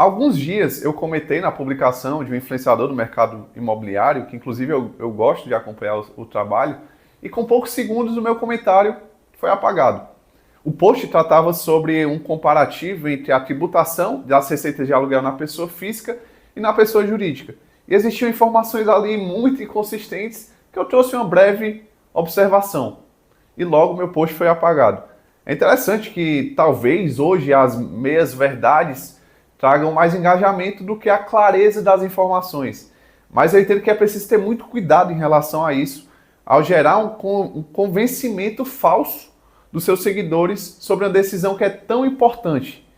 alguns dias eu comentei na publicação de um influenciador do mercado imobiliário, que inclusive eu gosto de acompanhar o trabalho, e com poucos segundos o meu comentário foi apagado. O post tratava sobre um comparativo entre a tributação das receitas de aluguel na pessoa física e na pessoa jurídica. E existiam informações ali muito inconsistentes que eu trouxe uma breve observação. E logo meu post foi apagado. É interessante que talvez hoje as meias-verdades tragam mais engajamento do que a clareza das informações. Mas eu entendo que é preciso ter muito cuidado em relação a isso, ao gerar um convencimento falso dos seus seguidores sobre uma decisão que é tão importante,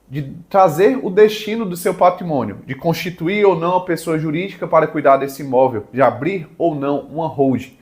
de trazer o destino do seu patrimônio, de constituir ou não a pessoa jurídica para cuidar desse imóvel, de abrir ou não uma holding.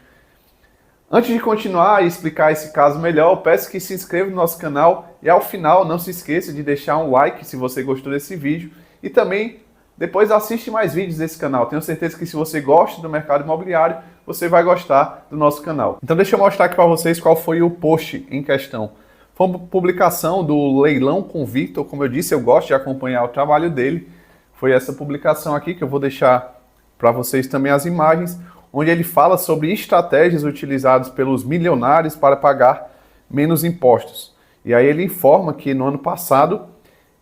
Antes de continuar e explicar esse caso melhor, eu peço que se inscreva no nosso canal e ao final não se esqueça de deixar um like se você gostou desse vídeo e também depois assiste mais vídeos desse canal. Tenho certeza que se você gosta do mercado imobiliário, você vai gostar do nosso canal. Então deixa eu mostrar aqui para vocês qual foi o post em questão. Foi uma publicação do Leilão com Victor, como eu disse, eu gosto de acompanhar o trabalho dele. Foi essa publicação aqui que eu vou deixar para vocês também as imagens, onde ele fala sobre estratégias utilizadas pelos milionários para pagar menos impostos. E aí ele informa que no ano passado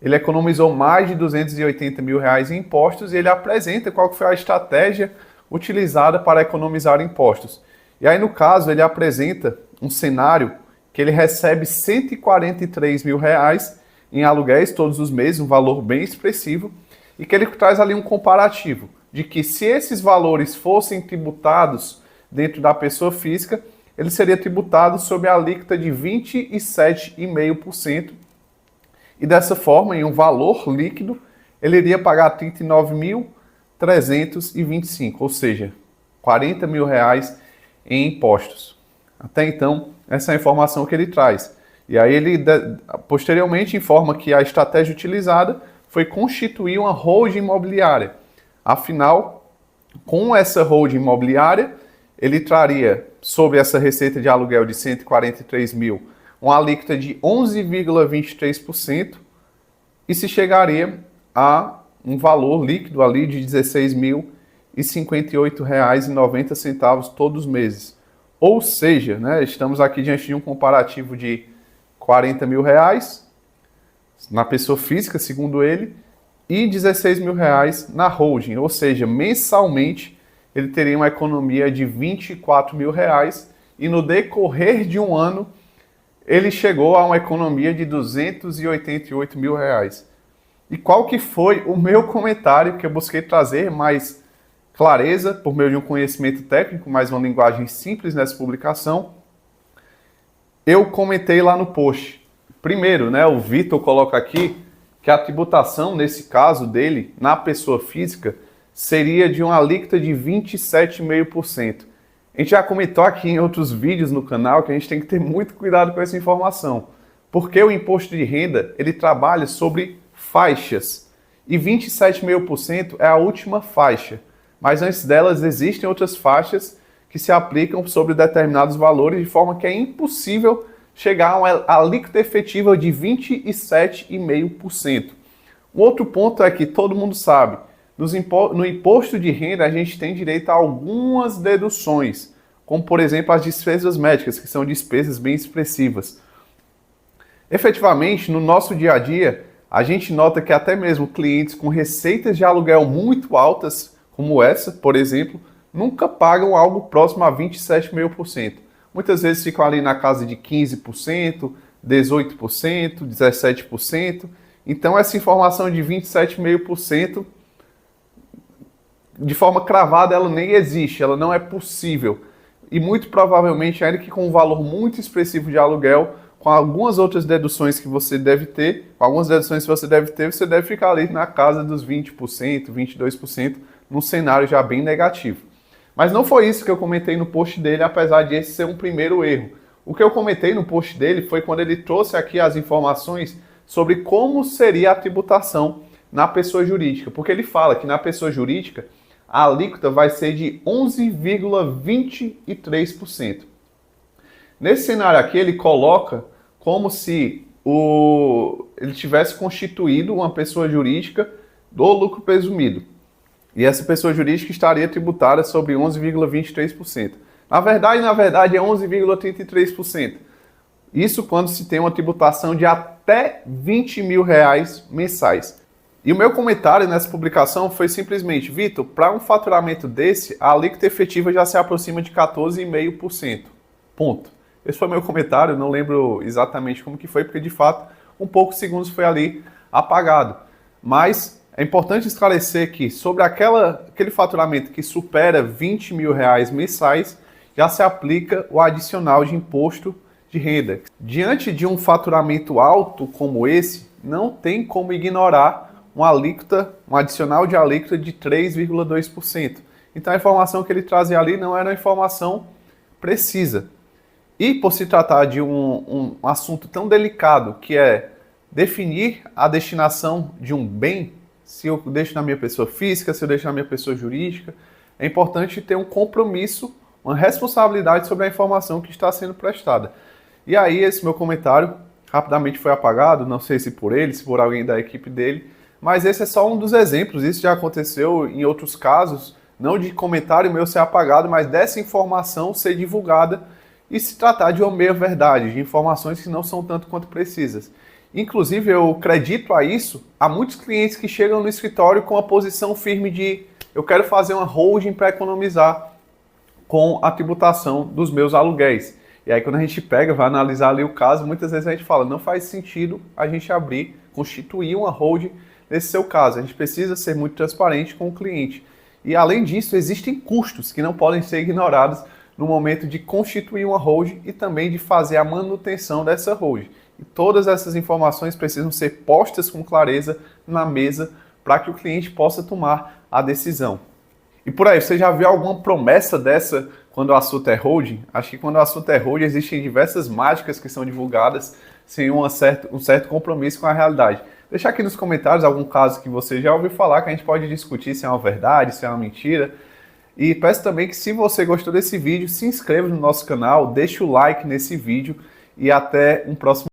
ele economizou mais de 280 mil reais em impostos e ele apresenta qual foi a estratégia utilizada para economizar impostos. E aí no caso ele apresenta um cenário que ele recebe 143 mil reais em aluguéis todos os meses, um valor bem expressivo, e que ele traz ali um comparativo de que se esses valores fossem tributados dentro da pessoa física, ele seria tributado sob a alíquota de 27,5%, e dessa forma, em um valor líquido, ele iria pagar 39.325, ou seja, 40 mil reais em impostos. Até então, essa é a informação que ele traz. E aí ele posteriormente informa que a estratégia utilizada foi constituir uma holding imobiliária. Afinal, com essa holding imobiliária, ele traria sobre essa receita de aluguel de 143 mil uma alíquota de 11,23% e se chegaria a um valor líquido ali de R$ 16.058,90 todos os meses. Ou seja, né, estamos aqui diante de um comparativo de 40 mil reais na pessoa física, segundo ele, e 16 mil reais na holding. Ou seja, mensalmente ele teria uma economia de 24 mil reais e no decorrer de um ano ele chegou a uma economia de 288 mil reais. E qual que foi o meu comentário que eu busquei trazer mais clareza por meio de um conhecimento técnico, mais uma linguagem simples nessa publicação? Eu comentei lá no post. Primeiro, né, o Vitor coloca aqui que a tributação, nesse caso dele, na pessoa física, seria de uma alíquota de 27,5%. A gente já comentou aqui em outros vídeos no canal que a gente tem que ter muito cuidado com essa informação, porque o imposto de renda ele trabalha sobre faixas e 27,5% é a última faixa, mas antes delas existem outras faixas que se aplicam sobre determinados valores de forma que é impossível chegar a uma alíquota efetiva de 27,5%. Um outro ponto é que todo mundo sabe, no imposto de renda a gente tem direito a algumas deduções, como por exemplo as despesas médicas, que são despesas bem expressivas. Efetivamente, no nosso dia a dia, a gente nota que até mesmo clientes com receitas de aluguel muito altas, como essa, por exemplo, nunca pagam algo próximo a 27,5%. Muitas vezes ficam ali na casa de 15%, 18%, 17%. Então essa informação de 27,5%, de forma cravada, ela nem existe, ela não é possível. E muito provavelmente, ainda que com um valor muito expressivo de aluguel, com algumas outras deduções que você deve ter, você deve ficar ali na casa dos 20%, 22%, num cenário já bem negativo. Mas não foi isso que eu comentei no post dele, apesar de esse ser um primeiro erro. O que eu comentei no post dele foi quando ele trouxe aqui as informações sobre como seria a tributação na pessoa jurídica. Porque ele fala que na pessoa jurídica a alíquota vai ser de 11,23%. Nesse cenário aqui ele coloca como se ele tivesse constituído uma pessoa jurídica do lucro presumido. E essa pessoa jurídica estaria tributada sobre 11,23%. Na verdade é 11,33%. Isso quando se tem uma tributação de até R$20 mil mensais. E o meu comentário nessa publicação foi simplesmente, Vitor, para um faturamento desse, a alíquota efetiva já se aproxima de 14,5%. Ponto. Esse foi o meu comentário, não lembro exatamente como que foi, porque de fato, um poucos segundos foi ali apagado. Mas é importante esclarecer que sobre aquele faturamento que supera R$20 mil mensais, já se aplica o adicional de imposto de renda. Diante de um faturamento alto como esse, não tem como ignorar uma alíquota, um adicional de alíquota de 3,2%. Então a informação que ele trazia ali não era uma informação precisa. E por se tratar de um assunto tão delicado, que é definir a destinação de um bem, se eu deixo na minha pessoa física, se eu deixo na minha pessoa jurídica, é importante ter um compromisso, uma responsabilidade sobre a informação que está sendo prestada. E aí esse meu comentário rapidamente foi apagado, não sei se por ele, se por alguém da equipe dele, mas esse é só um dos exemplos, isso já aconteceu em outros casos, não de comentário meu ser apagado, mas dessa informação ser divulgada e se tratar de uma meia-verdade, de informações que não são tanto quanto precisas. Inclusive, eu acredito a isso a muitos clientes que chegam no escritório com a posição firme de eu quero fazer uma holding para economizar com a tributação dos meus aluguéis. E aí quando a gente pega, vai analisar ali o caso, muitas vezes a gente fala, não faz sentido a gente constituir uma holding nesse seu caso. A gente precisa ser muito transparente com o cliente. E além disso, existem custos que não podem ser ignorados no momento de constituir uma holding e também de fazer a manutenção dessa holding. E todas essas informações precisam ser postas com clareza na mesa para que o cliente possa tomar a decisão. E por aí, você já viu alguma promessa dessa quando o assunto é holding? Acho que quando o assunto é holding existem diversas mágicas que são divulgadas sem um certo compromisso com a realidade. Deixa aqui nos comentários algum caso que você já ouviu falar, que a gente pode discutir se é uma verdade, se é uma mentira. E peço também que se você gostou desse vídeo, se inscreva no nosso canal, deixe o like nesse vídeo e até um próximo